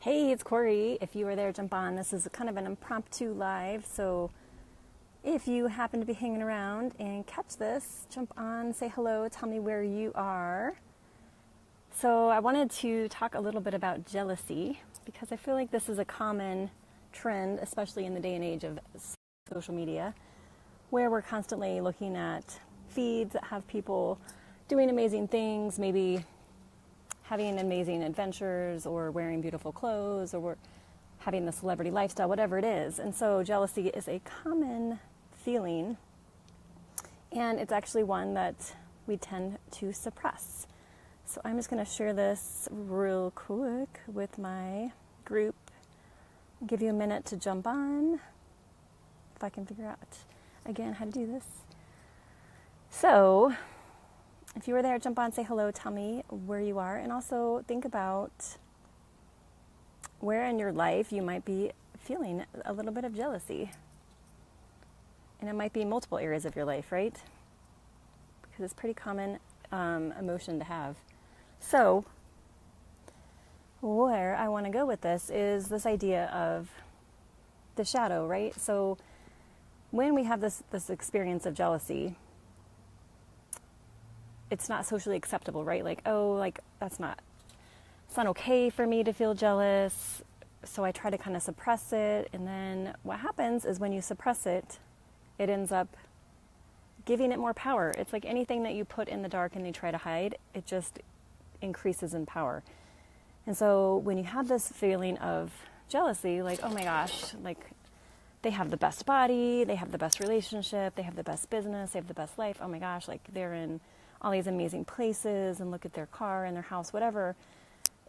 Hey, it's Corey. If you were there, jump on. This is kind of an impromptu live, so if you happen to be hanging around and catch this, jump on, say hello, tell me where you are. So I wanted to talk a little bit about jealousy because I feel like this is a common trend, especially in the day and age of social media, where we're constantly looking at feeds that have people doing amazing things, maybe having amazing adventures or wearing beautiful clothes or having the celebrity lifestyle, whatever it is. And so jealousy is a common feeling, and it's actually one that we tend to suppress. So I'm just going to share this real quick with my group. Give you a minute to jump on, if I can figure out again how to do this. So if you were there, jump on, say hello, tell me where you are, and also think about where in your life you might be feeling a little bit of jealousy. And it might be multiple areas of your life, right? Because it's a pretty common emotion to have. So where I want to go with this is this idea of the shadow, right? So when we have this experience of jealousy, it's not socially acceptable, right? It's not okay for me to feel jealous. So I try to kind of suppress it. And then what happens is when you suppress it, it ends up giving it more power. It's like anything that you put in the dark and you try to hide, it just increases in power. And so when you have this feeling of jealousy, like, oh my gosh, like they have the best body, they have the best relationship, they have the best business, they have the best life. Oh my gosh, like they're in all these amazing places, and look at their car and their house, whatever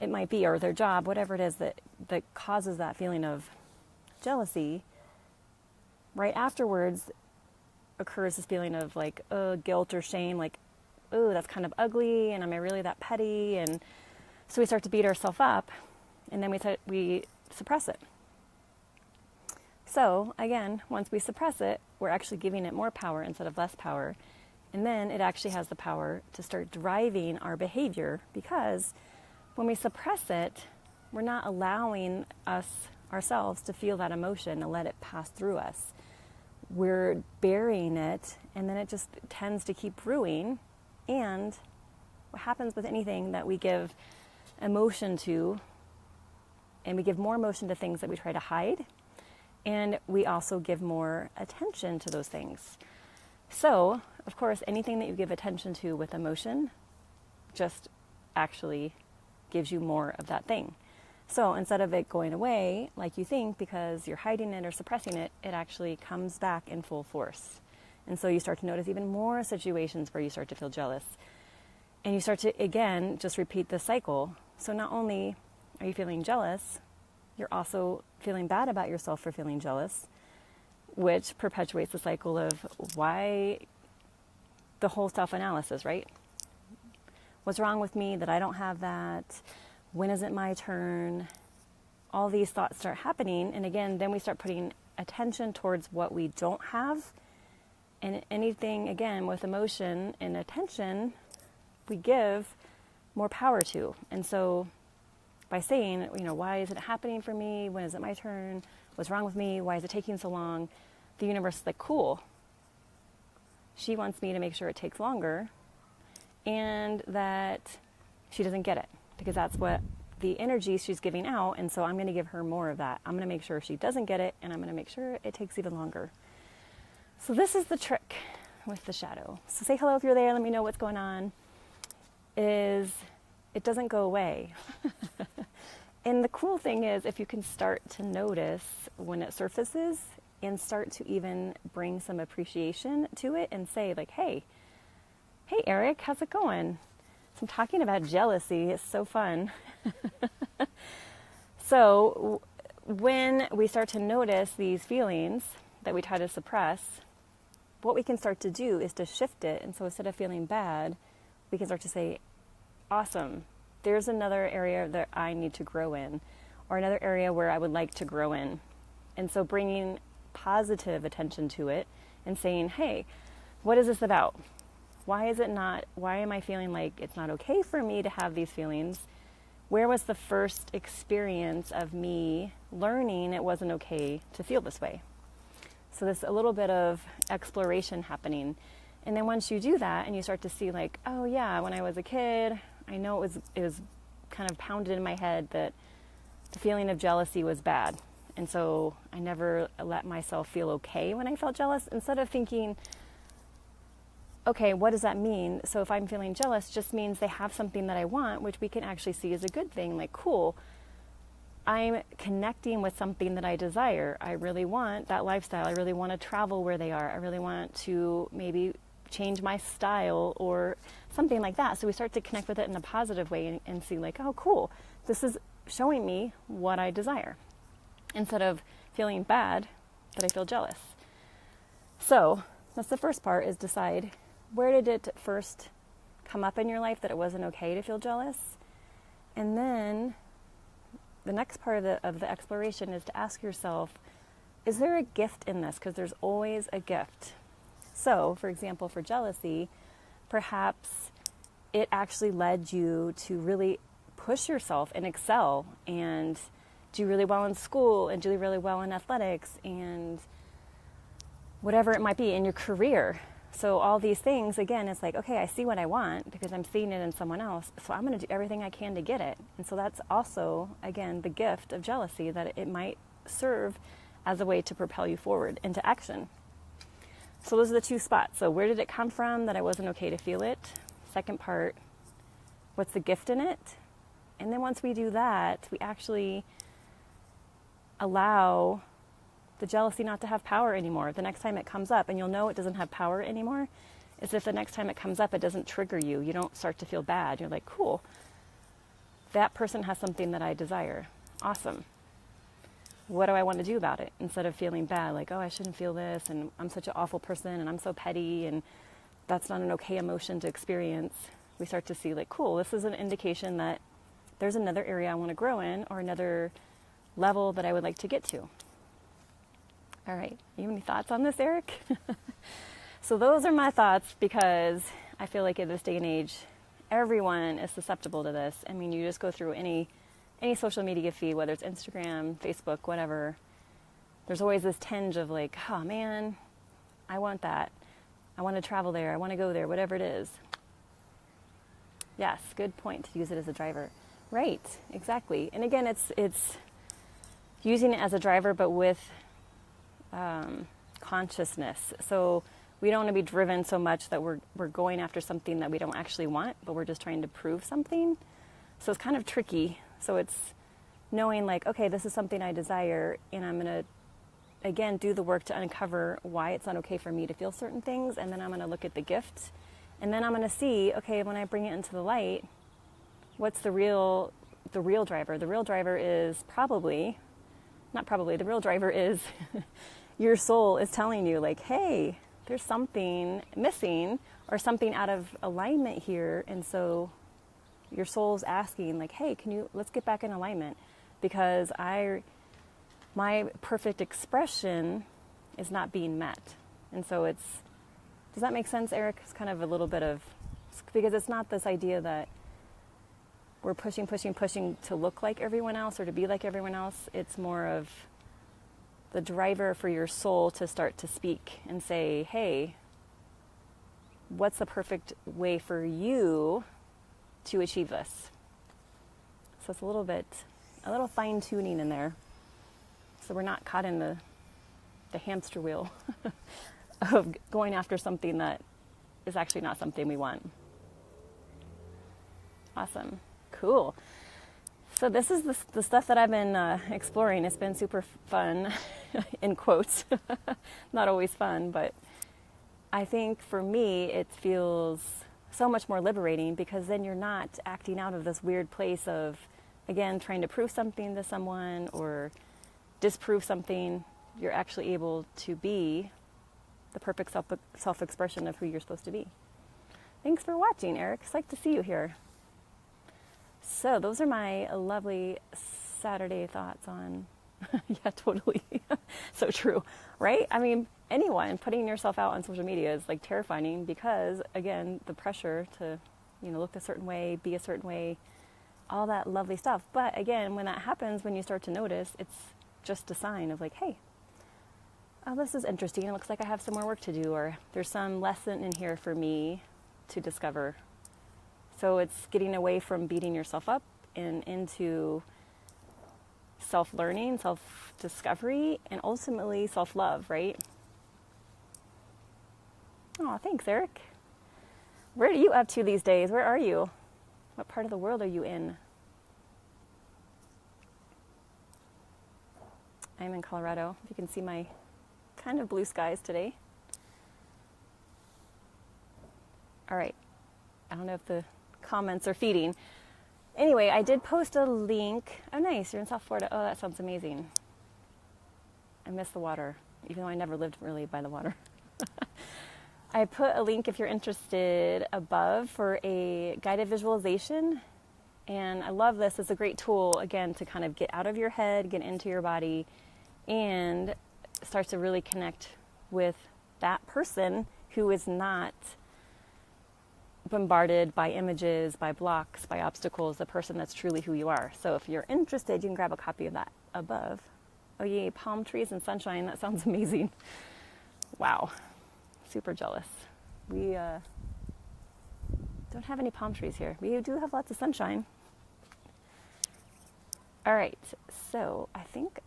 it might be, or their job, whatever it is that causes that feeling of jealousy. Right afterwards occurs this feeling of like, guilt or shame, like, oh, that's kind of ugly, and am I really that petty? And so we start to beat ourselves up, and then we suppress it. So again, once we suppress it, we're actually giving it more power instead of less power. And then it actually has the power to start driving our behavior, because when we suppress it, we're not allowing ourselves to feel that emotion and let it pass through us. We're burying it, and then it just tends to keep brewing. And what happens with anything that we give emotion to, and we give more emotion to things that we try to hide, and we also give more attention to those things. So, of course, anything that you give attention to with emotion just actually gives you more of that thing. So instead of it going away like you think because you're hiding it or suppressing it, it actually comes back in full force. And so you start to notice even more situations where you start to feel jealous. And you start to, again, just repeat the cycle. So not only are you feeling jealous, you're also feeling bad about yourself for feeling jealous, which perpetuates the cycle of why the whole self-analysis, right? What's wrong with me that I don't have that? When is it my turn? All these thoughts start happening. And again, then we start putting attention towards what we don't have. And anything, again, with emotion and attention, we give more power to. And so by saying, why is it happening for me? When is it my turn? What's wrong with me? Why is it taking so long? The universe is like, cool. She wants me to make sure it takes longer and that she doesn't get it, because that's what the energy she's giving out. And so I'm going to give her more of that. I'm going to make sure she doesn't get it, and I'm going to make sure it takes even longer. So this is the trick with the shadow. So say hello if you're there. Let me know what's going on. It doesn't go away. And the cool thing is, if you can start to notice when it surfaces and start to even bring some appreciation to it and say like, hey, Eric, how's it going? So I'm talking about jealousy. It's so fun. So when we start to notice these feelings that we try to suppress, what we can start to do is to shift it. And so instead of feeling bad, we can start to say, awesome, there's another area that I need to grow in, or another area where I would like to grow in. And so bringing positive attention to it and saying, hey, what is this about? Why am I feeling like it's not okay for me to have these feelings where was the first experience of me learning it wasn't okay to feel this way? So there's a little bit of exploration happening. And then once you do that and you start to see like, oh yeah, when I was a kid, I know it was kind of pounded in my head that the feeling of jealousy was bad. And so I never let myself feel okay when I felt jealous. Instead of thinking, okay, what does that mean? So if I'm feeling jealous, just means they have something that I want, which we can actually see as a good thing. Like, cool, I'm connecting with something that I desire. I really want that lifestyle. I really want to travel where they are. I really want to maybe change my style or something like that. So we start to connect with it in a positive way and see like, oh, cool, this is showing me what I desire, instead of feeling bad that I feel jealous. So that's the first part, is decide, where did it first come up in your life that it wasn't okay to feel jealous? And then the next part of the exploration is to ask yourself, is there a gift in this? Because there's always a gift. So, for example, for jealousy, perhaps it actually led you to really push yourself and excel and do really well in school and do really well in athletics and whatever it might be in your career. So all these things, again, it's like, okay, I see what I want because I'm seeing it in someone else, so I'm going to do everything I can to get it. And so that's also, again, the gift of jealousy, that it might serve as a way to propel you forward into action. So those are the two spots. So where did it come from that I wasn't okay to feel it? Second part, what's the gift in it? And then once we do that, we actually allow the jealousy not to have power anymore. The next time it comes up, and you'll know it doesn't have power anymore, is if the next time it comes up, it doesn't trigger you. You don't start to feel bad. You're like, cool, that person has something that I desire. Awesome. What do I want to do about it? Instead of feeling bad, like, oh, I shouldn't feel this, and I'm such an awful person, and I'm so petty, and that's not an okay emotion to experience. We start to see like, cool, this is an indication that there's another area I want to grow in, or another level that I would like to get to. All right, you have any thoughts on this, Eric? So those are my thoughts, because I feel like in this day and age, everyone is susceptible to this. I mean, you just go through any social media feed, whether it's Instagram, Facebook, whatever, there's always this tinge of like, oh man, I want that. I want to travel there. I want to go there, whatever it is. Yes, good point, to use it as a driver. Right, exactly. And again, it's using it as a driver, but with consciousness. So we don't want to be driven so much that we're going after something that we don't actually want, but we're just trying to prove something. So it's kind of tricky. So it's knowing like, okay, this is something I desire, and I'm going to, again, do the work to uncover why it's not okay for me to feel certain things, and then I'm going to look at the gift, and then I'm going to see, okay, when I bring it into the light, what's the real driver? The real driver is the real driver is your soul is telling you like, hey, there's something missing or something out of alignment here, and so your soul's asking like, hey, let's get back in alignment, because my perfect expression is not being met. And so does that make sense, Eric? It's kind of a little bit of, because it's not this idea that we're pushing to look like everyone else or to be like everyone else. It's more of the driver for your soul to start to speak and say, hey, what's the perfect way for you to achieve this? So it's a little fine tuning in there, so we're not caught in the hamster wheel of going after something that is actually not something we want. Awesome, cool. So this is the stuff that I've been exploring. It's been super fun, in quotes. Not always fun, but I think for me it feels so much more liberating, because then you're not acting out of this weird place of, again, trying to prove something to someone or disprove something. You're actually able to be the perfect self-expression of who you're supposed to be. Thanks for watching, Eric. It's like to see you here. So those are my lovely Saturday thoughts on, yeah, totally. So true, right? I mean, anyone putting yourself out on social media is like terrifying, because again, the pressure to, look a certain way, be a certain way, all that lovely stuff. But again, when that happens, when you start to notice, it's just a sign of like, hey, oh, this is interesting. It looks like I have some more work to do, or there's some lesson in here for me to discover. So it's getting away from beating yourself up and into self-learning, self-discovery, and ultimately self-love, right? Oh, thanks, Eric. Where are you up to these days? Where are you? What part of the world are you in? I'm in Colorado. If you can see my kind of blue skies today. All right. I don't know if the comments are feeding. Anyway, I did post a link. Oh, nice. You're in South Florida. Oh, that sounds amazing. I miss the water, even though I never lived really by the water. I put a link if you're interested above for a guided visualization. And I love this. It's a great tool, again, to kind of get out of your head, get into your body, and start to really connect with that person who is not bombarded by images, by blocks, by obstacles, the person that's truly who you are. So if you're interested, you can grab a copy of that above. Oh, yay, palm trees and sunshine. That sounds amazing. Wow. Super jealous. We don't have any palm trees here. We do have lots of sunshine. All right, so I think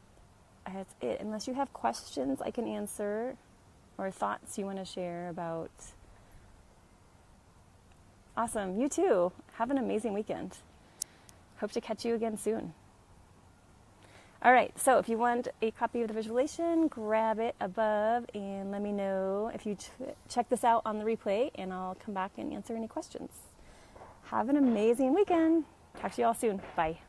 that's it. Unless you have questions I can answer or thoughts you want to share about. Awesome. You too. Have an amazing weekend. Hope to catch you again soon. All right, so if you want a copy of the visualization, grab it above and let me know if you check this out on the replay, and I'll come back and answer any questions. Have an amazing weekend. Talk to you all soon. Bye.